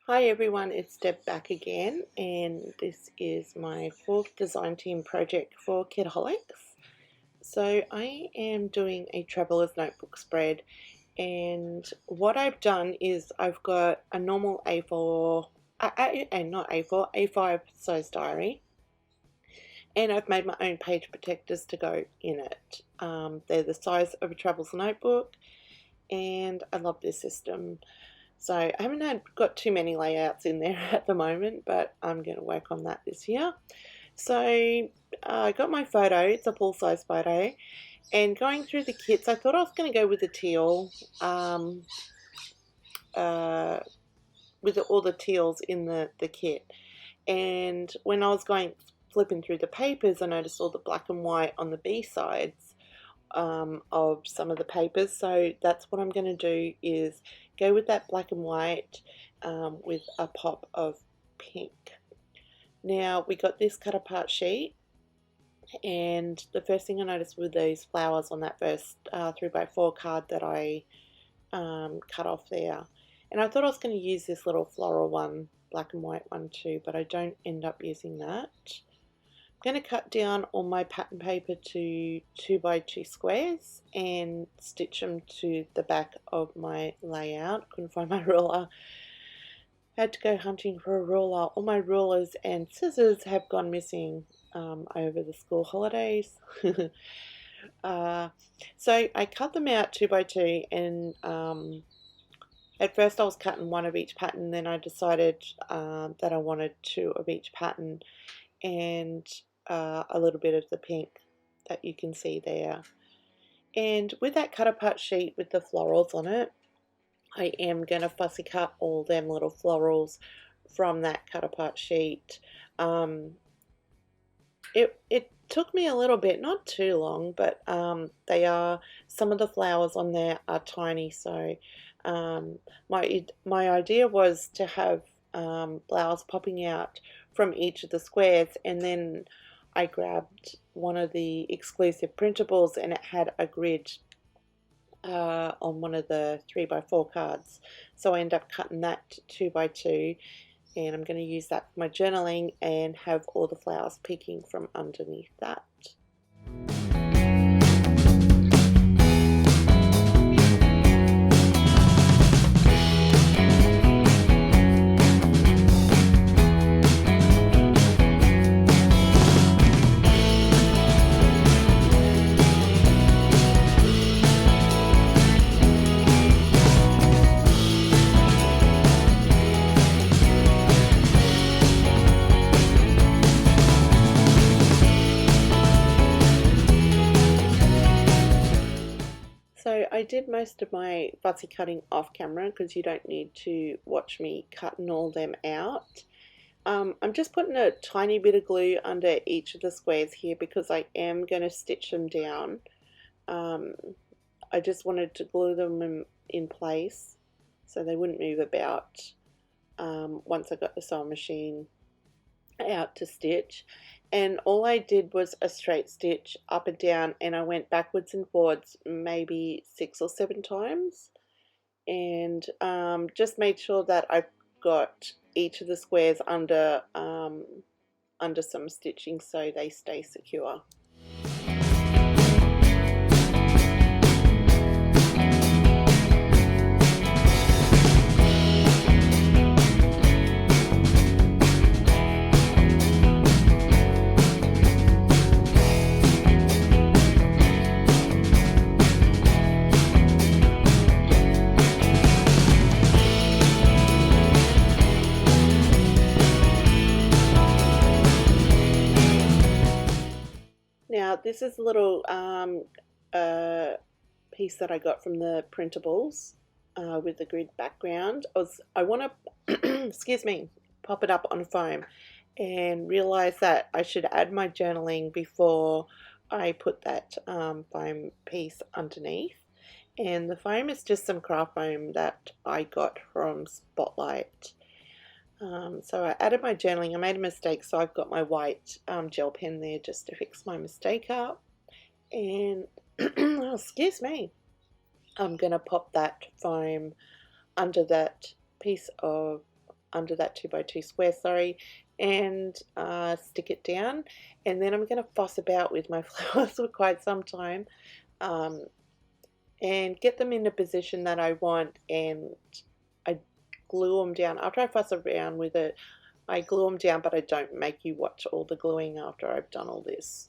Hi everyone, it's Deb back again, and this is my fourth design team project for Kitaholics. So I am doing a traveler's notebook spread, and what I've done is I've got a normal A4, and not A4, A5 size diary, and I've made my own page protectors to go in it. They're the size of a traveler's notebook, and I love this system. So I haven't got too many layouts in there at the moment, but I'm going to work on that this year. So I got my photo, it's a full-size photo, and going through the kits, I thought I was going to go with the teal, uh, with all the teals in the kit. And when I was flipping through the papers, I noticed all the black and white on the B-sides of some of the papers. So that's what I'm going to do, is go with that black and white with a pop of pink. Now we got this cut apart sheet, and the first thing I noticed were these flowers on that first 3x4 card that I cut off there. And I thought I was going to use this little floral one, black and white one too, but I don't end up using that. I'm going to cut down all my pattern paper to 2x2 squares and stitch them to the back of my layout. Couldn't find my ruler. Had to go hunting for a ruler. All my rulers and scissors have gone missing over the school holidays. So I cut them out 2x2, and at first I was cutting one of each pattern, then I decided that I wanted two of each pattern, and a little bit of the pink that you can see there. And with that cut apart sheet with the florals on it, I am going to fussy cut all them little florals from that cut apart sheet. It took me a little bit, not too long, but some of the flowers on there are tiny, so my idea was to have flowers popping out from each of the squares, and then I grabbed one of the exclusive printables and it had a grid on one of the 3x4 cards, so I ended up cutting that 2x2, and I'm going to use that for my journaling and have all the flowers peeking from underneath that. So I did most of my fussy cutting off camera because you don't need to watch me cutting all them out. I'm just putting a tiny bit of glue under each of the squares here because I am going to stitch them down. I just wanted to glue them in place so they wouldn't move about once I got the sewing machine out to stitch. And all I did was a straight stitch up and down, and I went backwards and forwards maybe 6 or 7 times, and just made sure that I've got each of the squares under some stitching so they stay secure. Now this is a little piece that I got from the printables with the grid background. I want to excuse me, pop it up on foam, and realize that I should add my journaling before I put that foam piece underneath. And the foam is just some craft foam that I got from Spotlight. So I added my journaling. I made a mistake, so I've got my white gel pen there just to fix my mistake up. And oh, excuse me, I'm going to pop that foam under that piece of under that 2x2 square, sorry, and stick it down. And then I'm going to fuss about with my flowers for quite some time, and get them in a position that I want, and I glue them down. After I fuss around with it, I glue them down, but I don't make you watch all the gluing after I've done all this.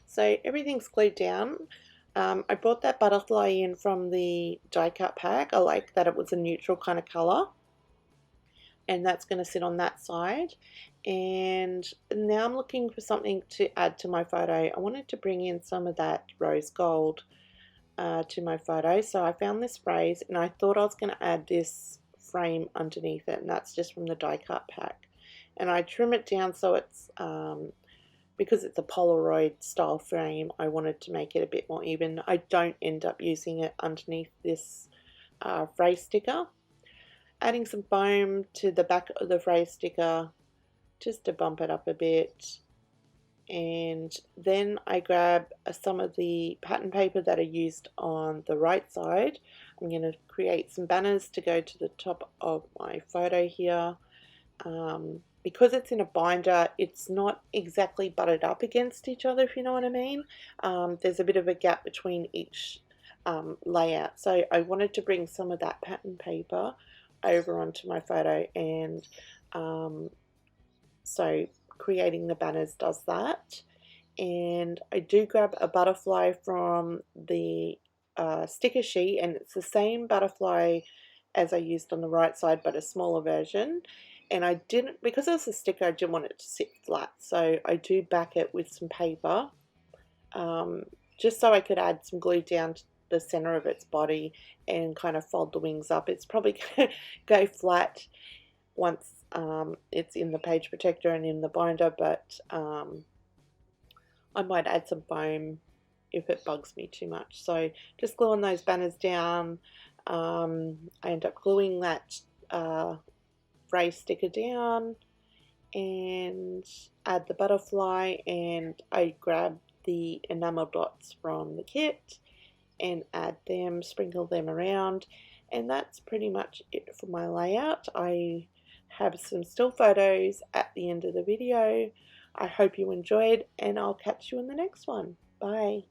So everything's glued down. I brought that butterfly in from the die cut pack. I like that it was a neutral kind of colour, and that's going to sit on that side. And now I'm looking for something to add to my photo. I wanted to bring in some of that rose gold to my photo, so I found this phrase, and I thought I was going to add this frame underneath it, and that's just from the die cut pack. And I trim it down so it's because it's a Polaroid style frame, I wanted to make it a bit more even. I don't end up using it underneath this phrase sticker. Adding some foam to the back of the phrase sticker just to bump it up a bit. And then I grab some of the pattern paper that I used on the right side. I'm going to create some banners to go to the top of my photo here. Because it's in a binder, it's not exactly butted up against each other, if you know what I mean. There's a bit of a gap between each layout. So I wanted to bring some of that pattern paper over onto my photo, and so creating the banners does that. And I do grab a butterfly from the sticker sheet, and it's the same butterfly as I used on the right side, but a smaller version. And I didn't, because it was a sticker, I didn't want it to sit flat, so I do back it with some paper, just so I could add some glue down to the center of its body and kind of fold the wings up. It's probably going to go flat once it's in the page protector and in the binder, but I might add some foam if it bugs me too much. So just gluing those banners down. I end up gluing that phrase sticker down and add the butterfly, and I grab the enamel dots from the kit and add them, sprinkle them around, and that's pretty much it for my layout. I have some still photos at the end of the video. I hope you enjoyed, and I'll catch you in the next one. Bye.